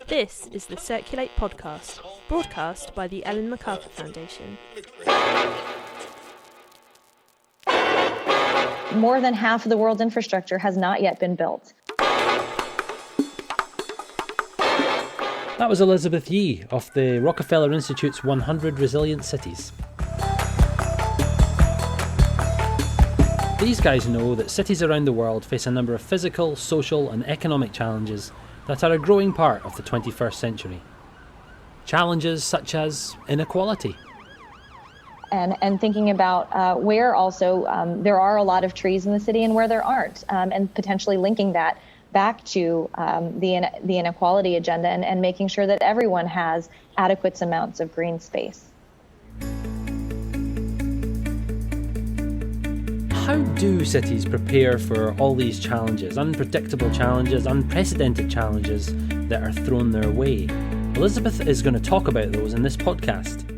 This is the Circulate podcast, broadcast by the Ellen MacArthur Foundation. More than half of the world's infrastructure has not yet been built. That was Elizabeth Yee of the Rockefeller Institute's 100 Resilient Cities. These guys know that cities around the world face a number of physical, social and economic challenges that are a growing part of the 21st century. Challenges such as inequality. And thinking about where also there are a lot of trees in the city and where there aren't, and potentially linking that back to the inequality agenda and making sure that everyone has adequate amounts of green space. How do cities prepare for all these challenges, unpredictable challenges, unprecedented challenges that are thrown their way? Elizabeth is going to talk about those in this podcast.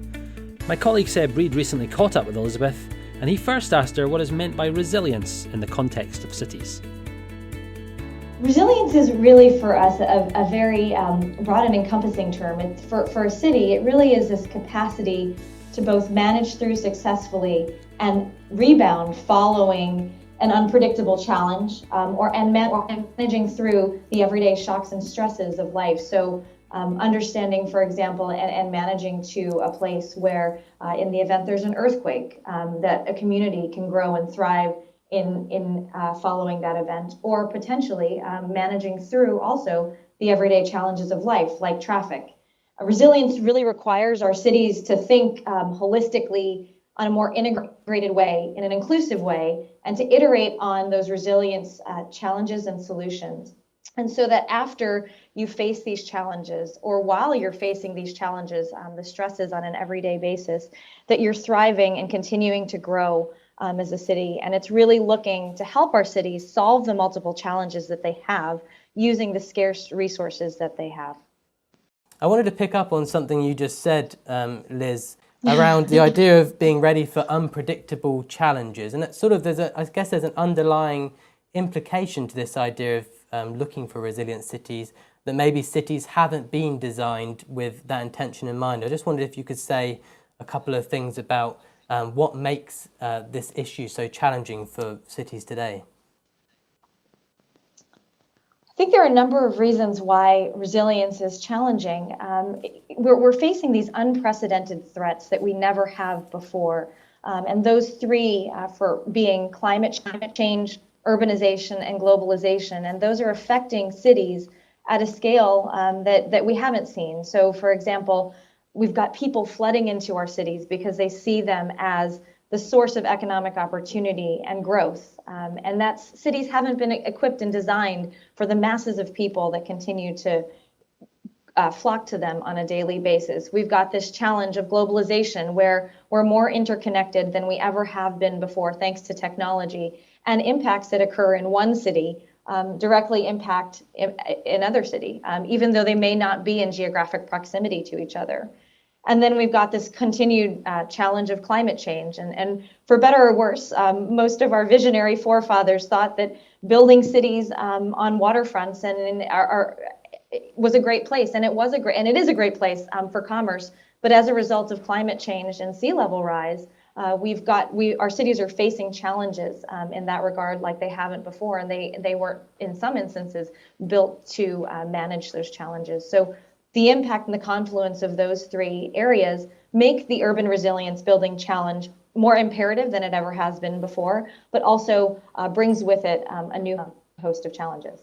My colleague Seb Reid recently caught up with Elizabeth, and he first asked her what is meant by resilience in the context of cities. Resilience is really for us a very broad and encompassing term. For a city, it really is this capacity to both manage through successfully and rebound following an unpredictable challenge, or managing through the everyday shocks and stresses of life. So understanding, for example, and managing to a place where in the event there's an earthquake, that a community can grow and thrive in following that event, or potentially managing through also the everyday challenges of life, like traffic. Resilience really requires our cities to think holistically on a more integrated way, in an inclusive way, and to iterate on those resilience challenges and solutions. And so that after you face these challenges, or while you're facing these challenges, the stresses on an everyday basis, that you're thriving and continuing to grow as a city. And it's really looking to help our cities solve the multiple challenges that they have using the scarce resources that they have. I wanted to pick up on something you just said, Liz, around the idea of being ready for unpredictable challenges. And it's sort of, there's an underlying implication to this idea of looking for resilient cities, that maybe cities haven't been designed with that intention in mind. I just wondered if you could say a couple of things about what makes this issue so challenging for cities today. I think there are a number of reasons why resilience is challenging. We're facing these unprecedented threats that we never have before. And those three for being climate change, urbanization, and globalization. And those are affecting cities at a scale that we haven't seen. So, for example, we've got people flooding into our cities because they see them as the source of economic opportunity and growth. And that's, cities haven't been equipped and designed for the masses of people that continue to flock to them on a daily basis. We've got this challenge of globalization where we're more interconnected than we ever have been before, thanks to technology, and impacts that occur in one city directly impact another city, even though they may not be in geographic proximity to each other. And then we've got this continued challenge of climate change. And for better or worse, most of our visionary forefathers thought that building cities on waterfronts was a great place. And it is a great place for commerce. But as a result of climate change and sea level rise, our cities are facing challenges in that regard like they haven't before. And they weren't, in some instances, built to manage those challenges. So the impact and the confluence of those three areas make the urban resilience building challenge more imperative than it ever has been before, but also brings with it a new host of challenges.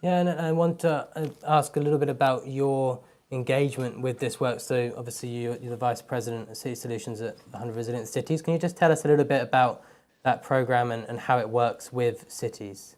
Yeah, and I want to ask a little bit about your engagement with this work. So obviously you're the Vice President of City Solutions at 100 Resilient Cities. Can you just tell us a little bit about that program and how it works with cities?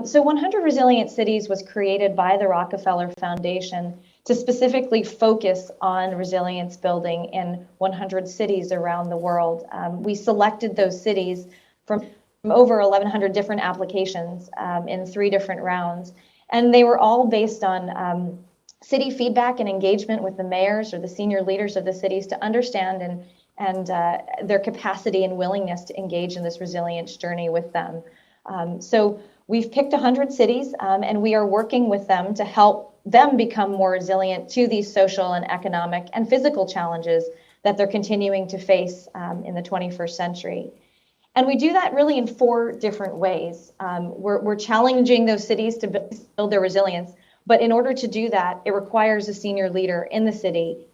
So 100 Resilient Cities was created by the Rockefeller Foundation to specifically focus on resilience building in 100 cities around the world. We selected those cities from over 1,100 different applications in 3 different rounds. And they were all based on city feedback and engagement with the mayors or the senior leaders of the cities to understand and their capacity and willingness to engage in this resilience journey with them. So we've picked 100 cities and we are working with them to help them become more resilient to these social and economic and physical challenges that they're continuing to face in the 21st century. And we do that really in 4 different ways. We're challenging those cities to build their resilience, but in order to do that, it requires a senior leader in the city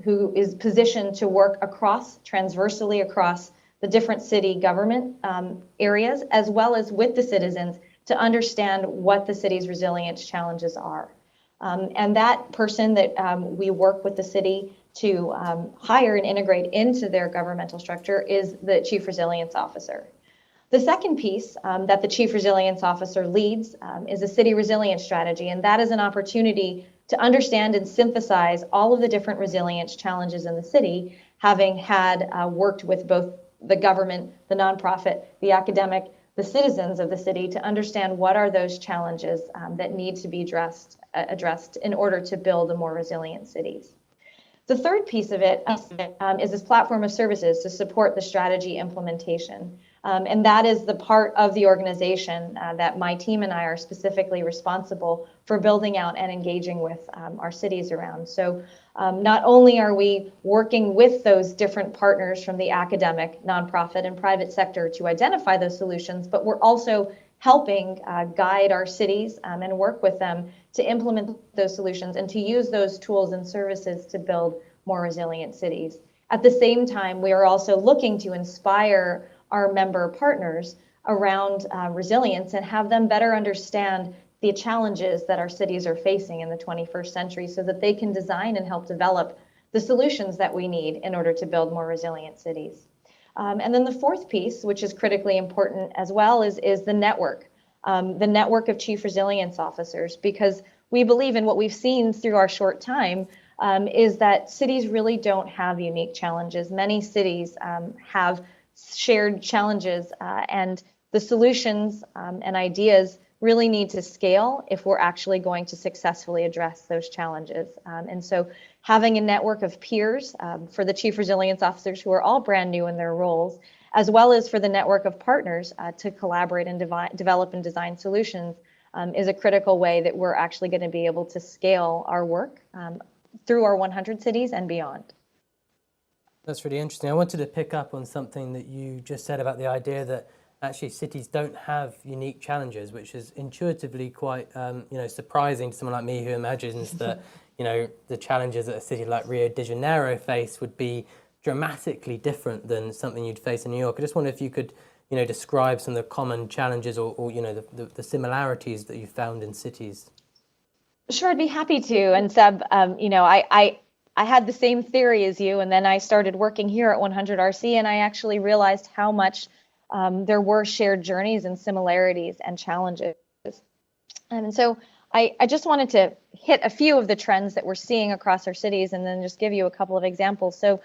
who is positioned to work transversally across the different city government areas, as well as with the citizens, to understand what the city's resilience challenges are. And that person that we work with the city to hire and integrate into their governmental structure is the Chief Resilience Officer. The second piece that the Chief Resilience Officer leads is a city resilience strategy, and that is an opportunity to understand and synthesize all of the different resilience challenges in the city, having had worked with both the government, the nonprofit, the academic, the citizens of the city to understand what are those challenges that need to be addressed in order to build a more resilient cities. The third piece of it is this platform of services to support the strategy implementation. And that is the part of the organization that my team and I are specifically responsible for building out and engaging with our cities around. So not only are we working with those different partners from the academic, nonprofit, and private sector to identify those solutions, but we're also helping guide our cities and work with them to implement those solutions and to use those tools and services to build more resilient cities. At the same time, we are also looking to inspire our member partners around resilience and have them better understand the challenges that our cities are facing in the 21st century so that they can design and help develop the solutions that we need in order to build more resilient cities. And then the fourth piece, which is critically important as well, is the network of Chief Resilience Officers, because we believe in what we've seen through our short time is that cities really don't have unique challenges. Many cities have shared challenges and the solutions and ideas really need to scale if we're actually going to successfully address those challenges. And so having a network of peers for the Chief Resilience Officers who are all brand new in their roles, as well as for the network of partners to collaborate and develop and design solutions is a critical way that we're actually going to be able to scale our work through our 100 cities and beyond. That's really interesting. I wanted to pick up on something that you just said about the idea that actually cities don't have unique challenges, which is intuitively quite surprising to someone like me who imagines that the challenges that a city like Rio de Janeiro face would be dramatically different than something you'd face in New York. I just wonder if you could describe some of the common challenges or the similarities that you found in cities. Sure, I'd be happy to. And Seb, I had the same theory as you, and then I started working here at 100 RC, and I actually realized how much there were shared journeys and similarities and challenges. And so I just wanted to hit a few of the trends that we're seeing across our cities and then just give you a couple of examples. So,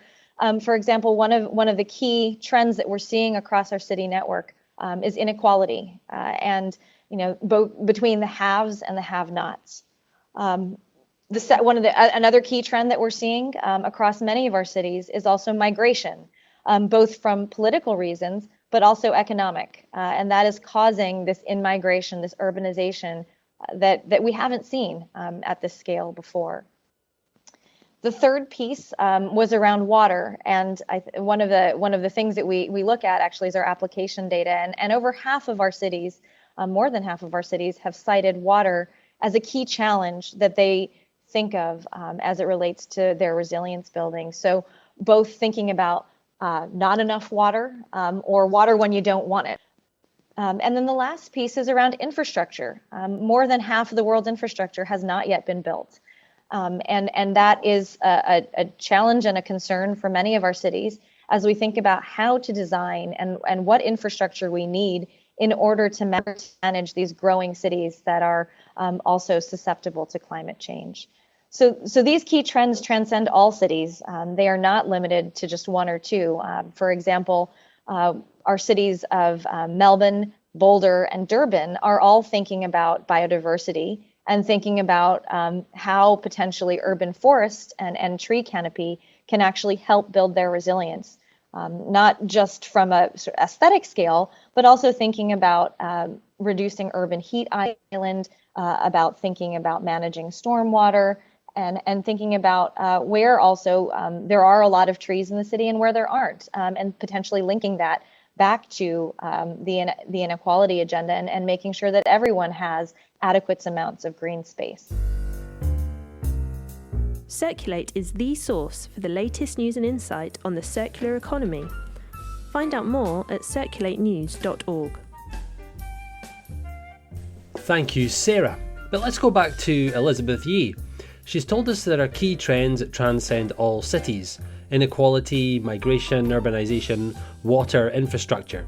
for example, one of the key trends that we're seeing across our city network is inequality and both between the haves and the have-nots. Another key trend that we're seeing across many of our cities is also migration, both from political reasons, but also economic. And that is causing this in-migration, this urbanization that we haven't seen at this scale before. The third piece was around water. And one of the things that we look at actually is our application data. And over half of our cities, more than half of our cities, have cited water as a key challenge that they think of as it relates to their resilience building. So both thinking about not enough water or water when you don't want it. And then the last piece is around infrastructure. More than half of the world's infrastructure has not yet been built. And that is a challenge and a concern for many of our cities as we think about how to design and what infrastructure we need in order to manage these growing cities that are also susceptible to climate change. So these key trends transcend all cities. They are not limited to just one or two. For example, our cities of Melbourne, Boulder, and Durban are all thinking about biodiversity and thinking about how potentially urban forest and tree canopy can actually help build their resilience, not just from a aesthetic scale, but also thinking about reducing urban heat island, about thinking about managing stormwater, and thinking about where also there are a lot of trees in the city and where there aren't, and potentially linking that back to the inequality agenda, and making sure that everyone has adequate amounts of green space. Circulate is the source for the latest news and insight on the circular economy. Find out more at circulatenews.org. Thank you, Sarah. But let's go back to Elizabeth Yee. She's told us there are key trends that transcend all cities: inequality, migration, urbanisation, water, infrastructure.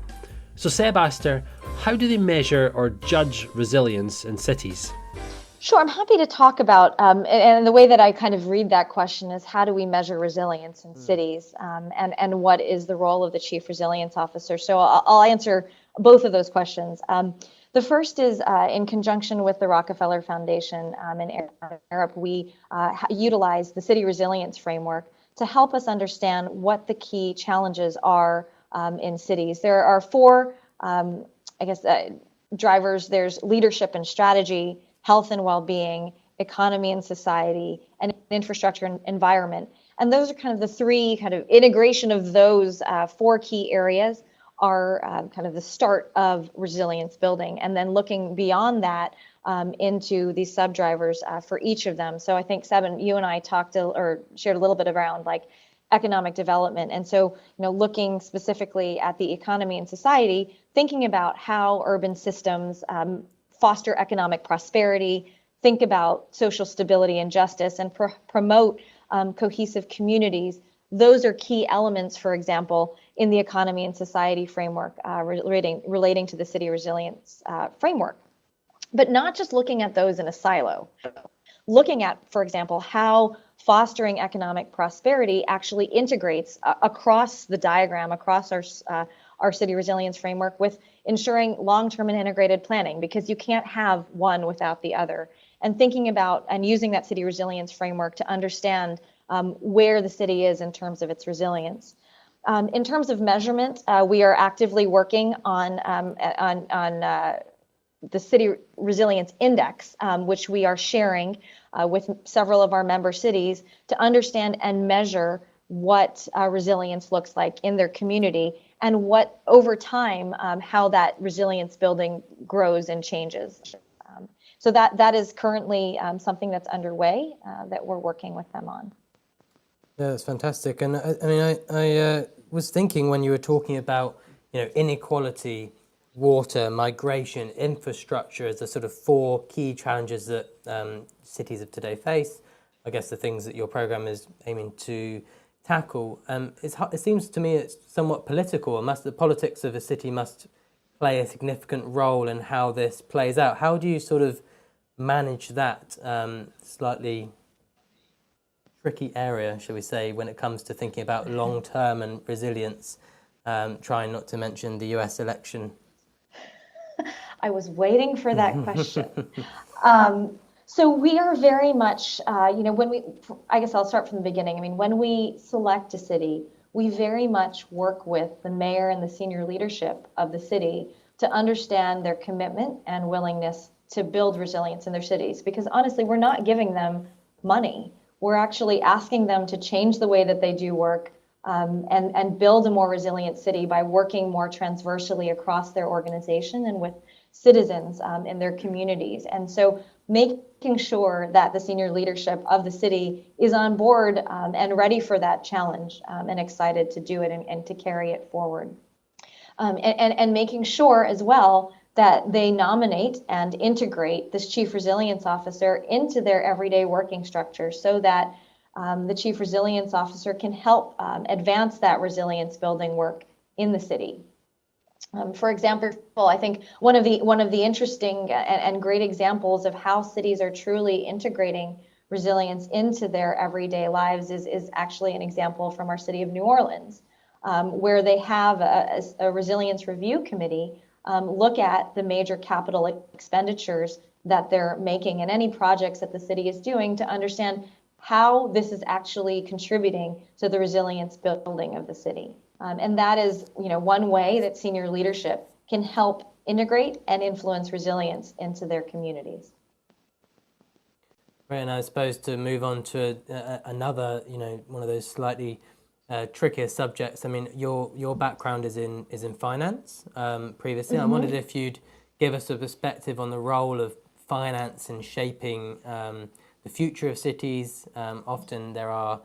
So Seb asked her, how do they measure or judge resilience in cities? Sure, I'm happy to talk about, and the way that I kind of read that question is, how do we measure resilience in cities, and what is the role of the Chief Resilience Officer? So I'll answer both of those questions. The first is in conjunction with the Rockefeller Foundation in Europe, we utilize the City Resilience Framework to help us understand what the key challenges are in cities. There are four, drivers. There's leadership and strategy, health and well-being, economy and society, and infrastructure and environment. And those are kind of the three kind of integration of those four key areas are kind of the start of resilience building. And then looking beyond that into these sub-drivers for each of them. So I think, Seb, you and I shared a little bit around like economic development. And so, looking specifically at the economy and society, thinking about how urban systems foster economic prosperity, think about social stability and justice, and promote cohesive communities. Those are key elements, for example, in the economy and society framework relating to the city resilience framework. But not just looking at those in a silo. Looking at, for example, how fostering economic prosperity actually integrates across the diagram, across our city resilience framework, with ensuring long-term and integrated planning, because you can't have one without the other. And thinking about and using that city resilience framework to understand where the city is in terms of its resilience. In terms of measurement, we are actively working on the City Resilience Index, which we are sharing with several of our member cities to understand and measure what resilience looks like in their community, and what over time, how that resilience building grows and changes. So that is currently something that's underway that we're working with them on. Yeah, that's fantastic. And I was thinking when you were talking about, inequality, water, migration, infrastructure as the sort of four key challenges that cities of today face. I guess the things that your program is aiming to tackle. It seems to me it's somewhat political, and the politics of a city must play a significant role in how this plays out. How do you sort of manage that slightly tricky area, shall we say, when it comes to thinking about long-term and resilience, trying not to mention the US election? I was waiting for that question. So we are very much, I guess I'll start from the beginning. I mean, when we select a city, we very much work with the mayor and the senior leadership of the city to understand their commitment and willingness to build resilience in their cities. Because honestly, we're not giving them money. We're actually asking them to change the way that they do work and build a more resilient city by working more transversally across their organization and with citizens in their communities. And so making sure that the senior leadership of the city is on board and ready for that challenge and excited to do it and to carry it forward. And making sure as well that they nominate and integrate this Chief Resilience Officer into their everyday working structure, so that the Chief Resilience Officer can help advance that resilience building work in the city. For example, I think one of the interesting and great examples of how cities are truly integrating resilience into their everyday lives is actually an example from our city of New Orleans, where they have a resilience review committee look at the major capital expenditures that they're making and any projects that the city is doing to understand how this is actually contributing to the resilience building of the city. And that is, one way that senior leadership can help integrate and influence resilience into their communities. Right, and I suppose to move on to another, one of those slightly trickier subjects. I mean, your background is in finance. Previously, I wondered if you'd give us a perspective on the role of finance in shaping the future of cities. Often there are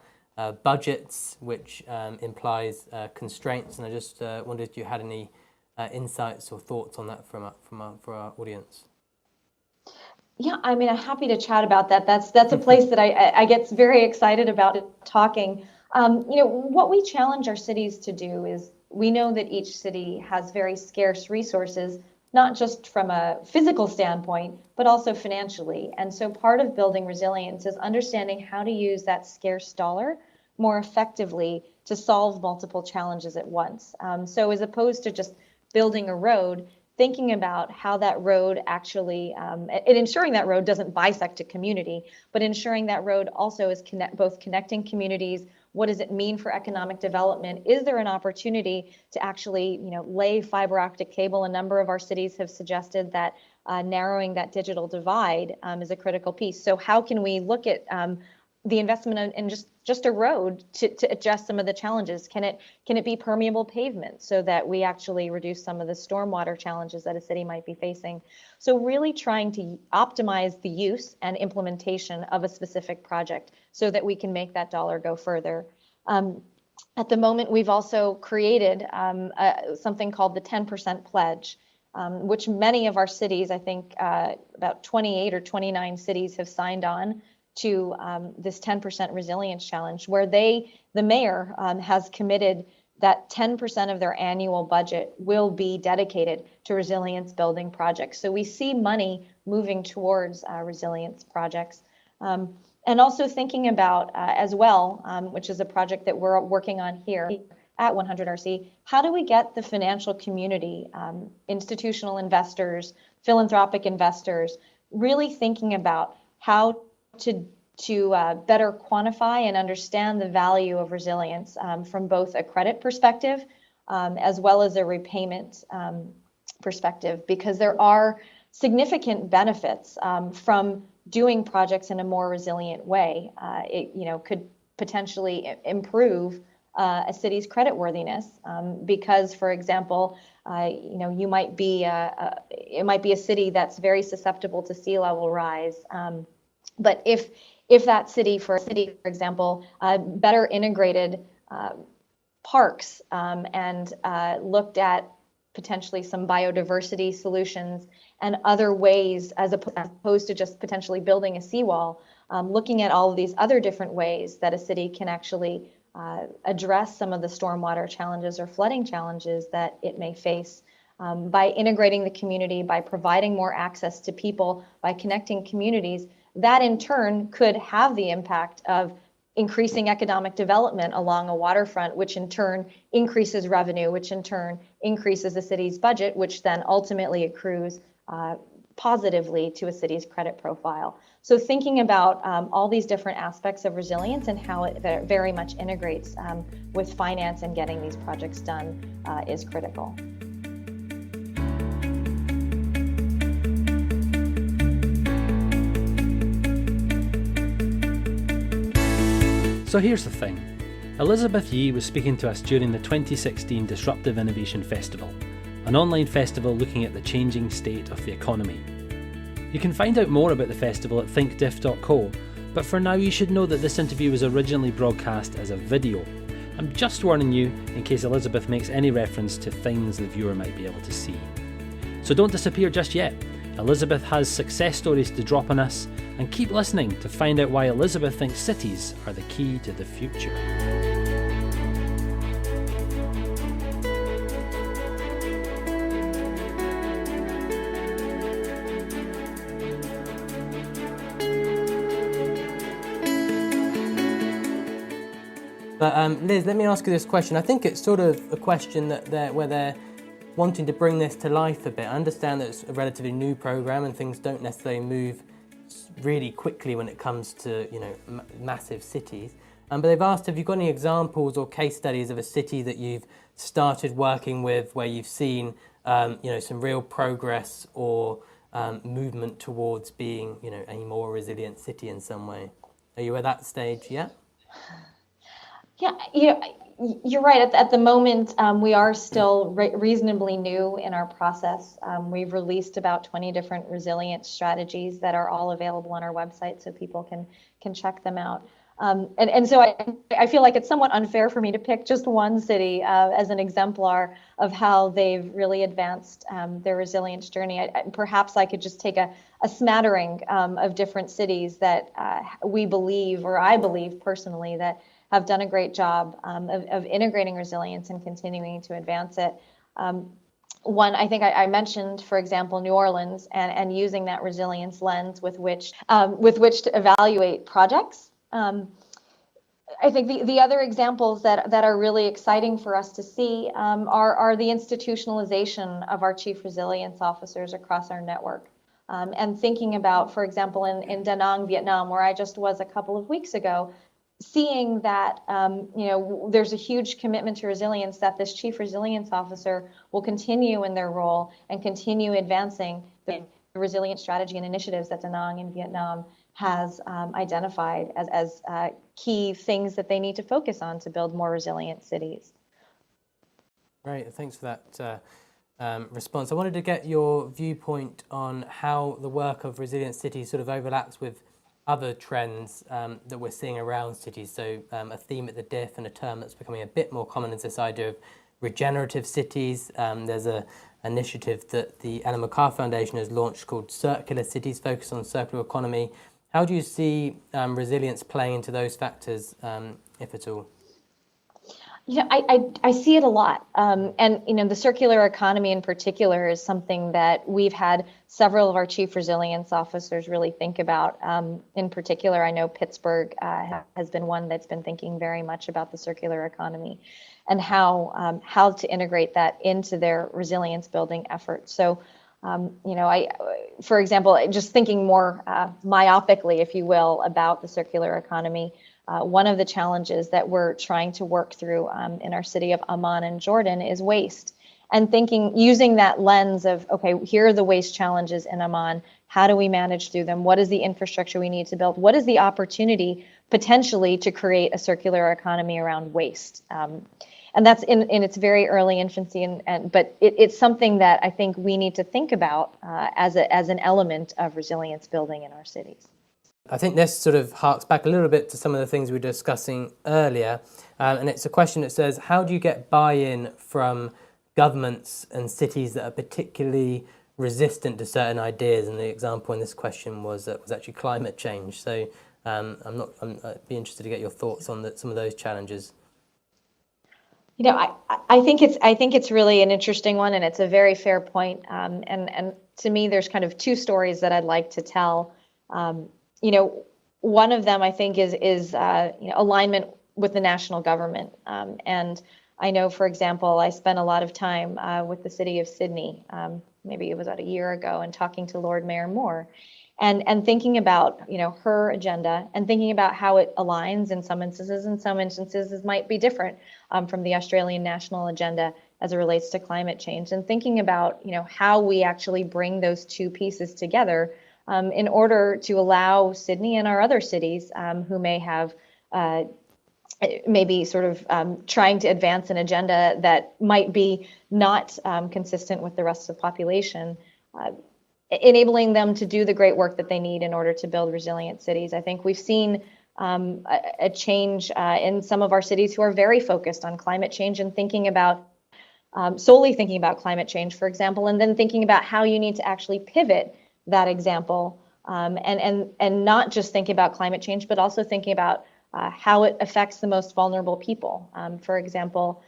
budgets, which implies constraints, and I just wondered if you had any insights or thoughts on that for our audience. Yeah, I mean, I'm happy to chat about that. That's a place that I get very excited about talking. What we challenge our cities to do is we know that each city has very scarce resources, not just from a physical standpoint, but also financially. And so part of building resilience is understanding how to use that scarce dollar more effectively to solve multiple challenges at once. So as opposed to just building a road, thinking about how that road actually, and ensuring that road doesn't bisect a community, but ensuring that road also is both connecting communities. What does it mean for economic development? Is there an opportunity to actually, lay fiber optic cable? A number of our cities have suggested that narrowing that digital divide is a critical piece. So how can we look at the investment in just a road to address some of the challenges? Can it be permeable pavement so that we actually reduce some of the stormwater challenges that a city might be facing? So really trying to optimize the use and implementation of a specific project so that we can make that dollar go further. At the moment, we've also created something called the 10% pledge, which many of our cities, I think about 28 or 29 cities have signed on to this 10% resilience challenge, where the mayor has committed that 10% of their annual budget will be dedicated to resilience building projects. So we see money moving towards resilience projects. And also thinking about as well, which is a project that we're working on here at 100RC, how do we get the financial community, institutional investors, philanthropic investors, really thinking about how to better quantify and understand the value of resilience from both a credit perspective as well as a repayment perspective, because there are significant benefits from doing projects in a more resilient way. It could potentially improve a city's creditworthiness because, for example, it might be a city that's very susceptible to sea level rise. But if that city, for example, better integrated parks and looked at potentially some biodiversity solutions and other ways, as opposed to just potentially building a seawall, looking at all of these other different ways that a city can actually address some of the stormwater challenges or flooding challenges that it may face. By integrating the community, by providing more access to people, by connecting communities, that in turn could have the impact of increasing economic development along a waterfront, which in turn increases revenue, which in turn increases the city's budget, which then ultimately accrues positively to a city's credit profile. So thinking about all these different aspects of resilience and how it very much integrates with finance and getting these projects done is critical. So here's the thing. Elizabeth Yee was speaking to us during the 2016 Disruptive Innovation Festival, an online festival looking at the changing state of the economy. You can find out more about the festival at thinkdiff.co, but for now you should know that this interview was originally broadcast as a video. I'm just warning you in case Elizabeth makes any reference to things the viewer might be able to see. So don't disappear just yet. Elizabeth has success stories to drop on us, and keep listening to find out why Elizabeth thinks cities are the key to the future. But Liz, let me ask you this question. I think it's sort of a question where they're wanting to bring this to life a bit. I understand that it's a relatively new program and things don't necessarily move really quickly when it comes to massive cities. But they've asked, have you got any examples or case studies of a city that you've started working with where you've seen some real progress or movement towards being, a more resilient city in some way. Are you at that stage yet? Yeah, you're right. At the moment, we are still reasonably new in our process. We've released about 20 different resilience strategies that are all available on our website, so people can check them out. And so I feel like it's somewhat unfair for me to pick just one city as an exemplar of how they've really advanced their resilience journey. Perhaps I could just take a smattering of different cities that we believe, or I believe personally, that have done a great job of integrating resilience and continuing to advance it. One, I think I mentioned, for example, New Orleans, and using that resilience lens with which to evaluate projects. I think the other examples that are really exciting for us to see are the institutionalization of our chief resilience officers across our network. And thinking about, for example, in Da Nang, Vietnam, where I just was a couple of weeks ago, seeing that there's a huge commitment to resilience, that this chief resilience officer will continue in their role and continue advancing the resilience strategy and initiatives that Da Nang in Vietnam has identified as key things that they need to focus on to build more resilient cities. Great, thanks for that response. I wanted to get your viewpoint on how the work of resilient cities sort of overlaps with other trends that we're seeing around cities. So a theme at the DIF and a term that's becoming a bit more common is this idea of regenerative cities. There's an initiative that the MacArthur Foundation has launched called Circular Cities, focused on circular economy. How do you see resilience playing into those factors, if at all? I see it a lot. And the circular economy in particular is something that we've had several of our chief resilience officers really think about. In particular, I know Pittsburgh has been one that's been thinking very much about the circular economy and how to integrate that into their resilience building efforts. So, for example, just thinking more myopically, if you will, about the circular economy, one of the challenges that we're trying to work through in our city of Amman in Jordan is waste. And using that lens of, okay, here are the waste challenges in Amman. How do we manage through them? What is the infrastructure we need to build? What is the opportunity potentially to create a circular economy around waste? And that's in its very early infancy, but it's something that I think we need to think about as an element of resilience building in our cities. I think this sort of harks back a little bit to some of the things we were discussing earlier, and it's a question that says, how do you get buy-in from governments and cities that are particularly resistant to certain ideas? And the example in this question was actually climate change. So I'd be interested to get your thoughts on some of those challenges. I think it's really an interesting one, and it's a very fair point. And to me, there's kind of two stories that I'd like to tell. One of them I think is alignment with the national government. And I know, for example, I spent a lot of time with the city of Sydney, maybe it was about a year ago, and talking to Lord Mayor Moore, and thinking about her agenda and thinking about how it aligns in some instances. In some instances, it might be different from the Australian national agenda as it relates to climate change, and thinking about how we actually bring those two pieces together in order to allow Sydney and our other cities who may have maybe sort of trying to advance an agenda that might be not consistent with the rest of the population, enabling them to do the great work that they need in order to build resilient cities. I think we've seen a change in some of our cities who are very focused on climate change and thinking about solely thinking about climate change, for example, and then thinking about how you need to actually pivot that example and not just thinking about climate change, but also thinking about how it affects the most vulnerable people. For example,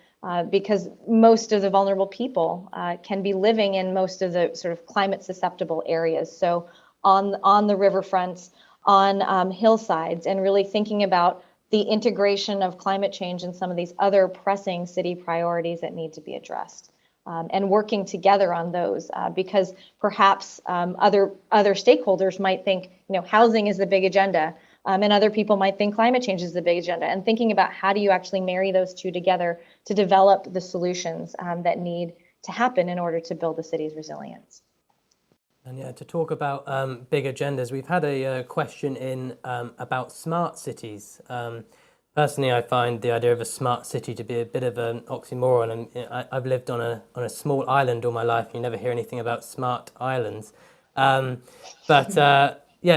because most of the vulnerable people can be living in most of the sort of climate susceptible areas. So on the riverfronts, on hillsides, and really thinking about the integration of climate change and some of these other pressing city priorities that need to be addressed. And working together on those, because perhaps other stakeholders might think, housing is the big agenda, and other people might think climate change is the big agenda. And thinking about how do you actually marry those two together to develop the solutions that need to happen in order to build the city's resilience. And yeah, to talk about big agendas, we've had a question in about smart cities. Personally, I find the idea of a smart city to be a bit of an oxymoron. And I've lived on a small island all my life. You never hear anything about smart islands. Yeah,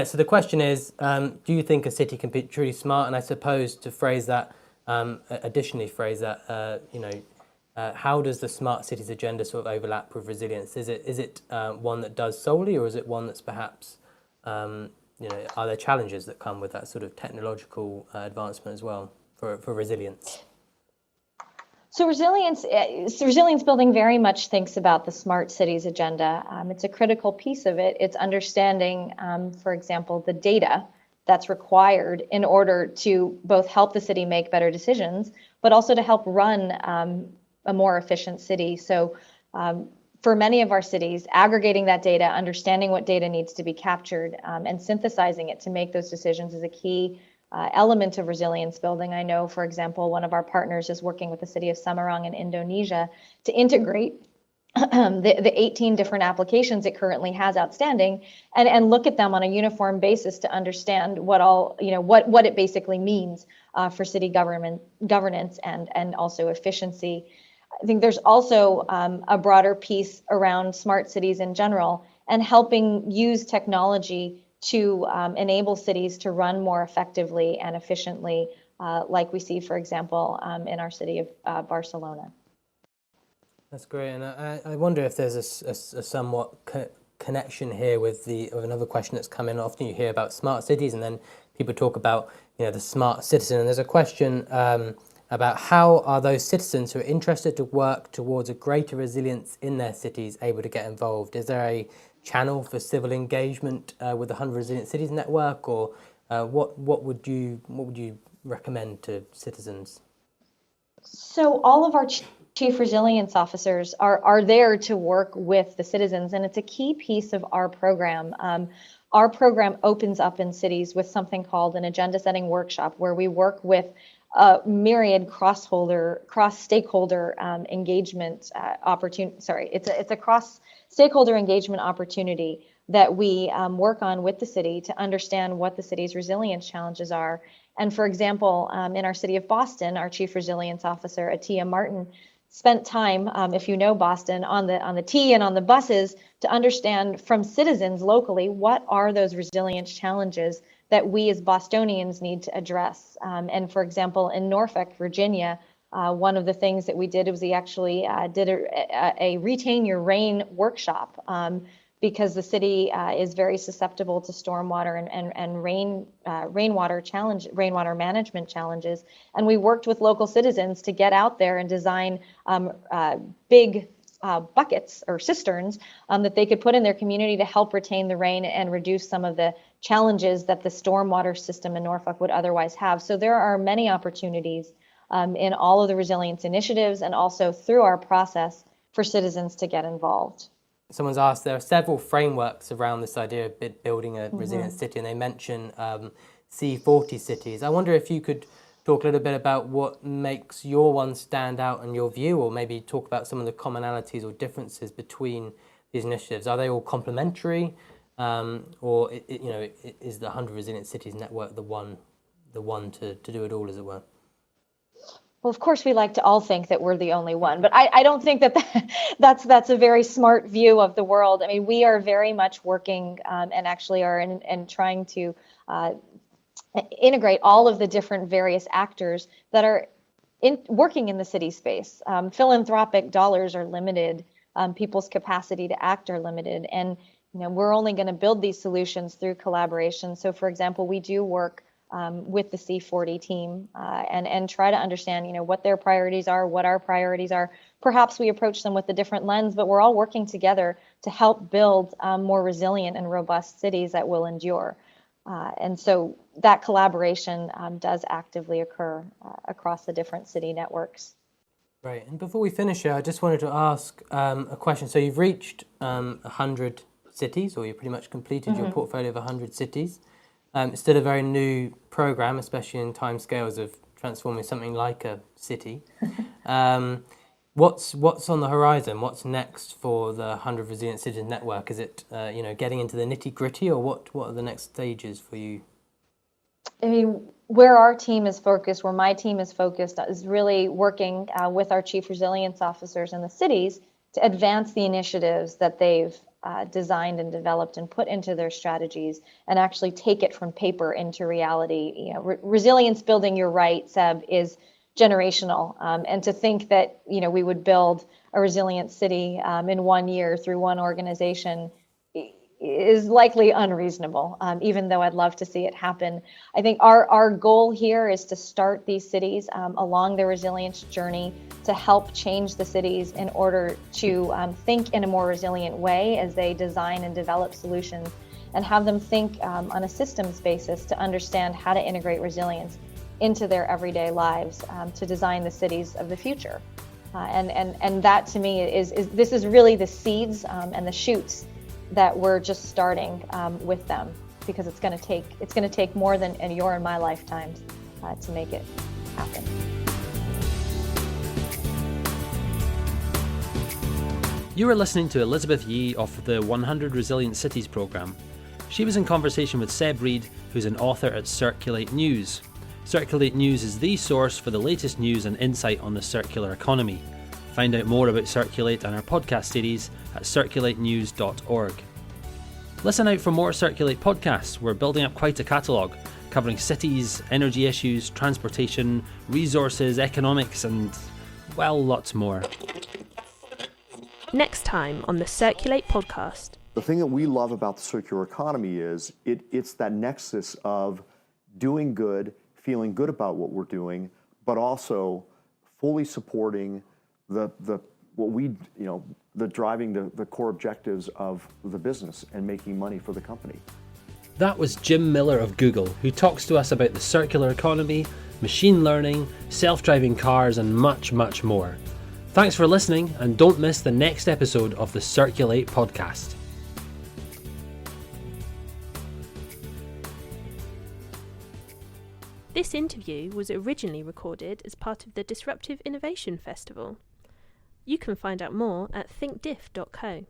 so the question is, do you think a city can be truly smart? And I suppose to phrase that, additionally phrase that, how does the smart cities agenda sort of overlap with resilience? Is it one that does solely, or is it one that's perhaps, are there challenges that come with that sort of technological advancement as well for resilience? So resilience building very much thinks about the smart cities agenda. It's a critical piece of it. It's understanding, for example, the data that's required in order to both help the city make better decisions, but also to help run a more efficient city. So for many of our cities, aggregating that data, understanding what data needs to be captured, and synthesizing it to make those decisions is a key element of resilience building. I know, for example, one of our partners is working with the city of Semarang in Indonesia to integrate the 18 different applications it currently has outstanding and look at them on a uniform basis to understand what it basically means for city governance and also efficiency. I think there's also a broader piece around smart cities in general and helping use technology to enable cities to run more effectively and efficiently, like we see, for example, in our city of Barcelona. That's great, and I wonder if there's a somewhat connection here with another question that's come in. Often you hear about smart cities, and then people talk about the smart citizen. And there's a question about how are those citizens who are interested to work towards a greater resilience in their cities able to get involved? Is there a channel for civil engagement with the 100 Resilient Cities Network, or what would you recommend to citizens? So all of our chief resilience officers are there to work with the citizens, and it's a key piece of our program. Our program opens up in cities with something called an agenda setting workshop, where we work with a myriad cross-stakeholder engagement opportunity. It's a cross-stakeholder engagement opportunity that we work on with the city to understand what the city's resilience challenges are. And for example, in our city of Boston, our chief resilience officer, Atia Martin, spent time, if you know Boston, on the T and on the buses to understand from citizens locally what are those resilience challenges that we as Bostonians need to address. And for example, in Norfolk, Virginia, one of the things that we did was we actually did a Retain Your Rain workshop because the city is very susceptible to stormwater and rainwater management challenges. And we worked with local citizens to get out there and design big buckets or cisterns that they could put in their community to help retain the rain and reduce some of the challenges that the stormwater system in Norfolk would otherwise have. So there are many opportunities in all of the resilience initiatives and also through our process for citizens to get involved. Someone's asked, there are several frameworks around this idea of building a resilient city, and they mention C40 cities. I wonder if you could talk a little bit about what makes your one stand out in your view, or maybe talk about some of the commonalities or differences between these initiatives. Are they all complementary, or is the 100 Resilient Cities Network the one to do it all, as it were? Well, of course, we like to all think that we're the only one, but I don't think that's a very smart view of the world. I mean, we are very much working and actually are in trying to integrate all of the different various actors that are working in the city space. Philanthropic dollars are limited. People's capacity to act are limited, and we're only going to build these solutions through collaboration. So, for example, we do work with the C40 team and try to understand, what their priorities are, what our priorities are. Perhaps we approach them with a different lens, but we're all working together to help build more resilient and robust cities that will endure. And so that collaboration does actively occur across the different city networks. Right. And before we finish here, I just wanted to ask a question. So you've reached 100 cities, or you've pretty much completed your portfolio of 100 cities. It's still a very new program, especially in timescales of transforming something like a city. What's on the horizon? What's next for the 100 Resilient Cities Network? Is it getting into the nitty gritty, or what are the next stages for you? I mean, where our team is focused, where my team is focused, is really working with our chief resilience officers in the cities to advance the initiatives that they've designed and developed and put into their strategies, and actually take it from paper into reality. Resilience building, you're right, Seb, is generational. And to think that we would build a resilient city in 1 year through one organization is likely unreasonable, even though I'd love to see it happen. I think our goal here is to start these cities along their resilience journey, to help change the cities in order to think in a more resilient way as they design and develop solutions, and have them think on a systems basis to understand how to integrate resilience into their everyday lives to design the cities of the future. And that to me this is really the seeds and the shoots that we're just starting with them, because it's going to take more than your and my lifetimes to make it happen. You are listening to Elizabeth Yee of the 100 Resilient Cities programme. She was in conversation with Seb Reed, who's an author at Circulate News. Circulate News is the source for the latest news and insight on the circular economy. Find out more about Circulate and our podcast series at circulatenews.org. Listen out for more Circulate podcasts. We're building up quite a catalogue, covering cities, energy issues, transportation, resources, economics, and, well, lots more. Next time on the Circulate podcast. The thing that we love about the circular economy is it's that nexus of doing good, feeling good about what we're doing, but also fully supporting the driving the core objectives of the business and making money for the company. That was Jim Miller of Google, who talks to us about the circular economy, machine learning, self-driving cars, and much, much more. Thanks for listening, and don't miss the next episode of the Circulate podcast. This interview was originally recorded as part of the Disruptive Innovation Festival. You can find out more at thinkdiff.co.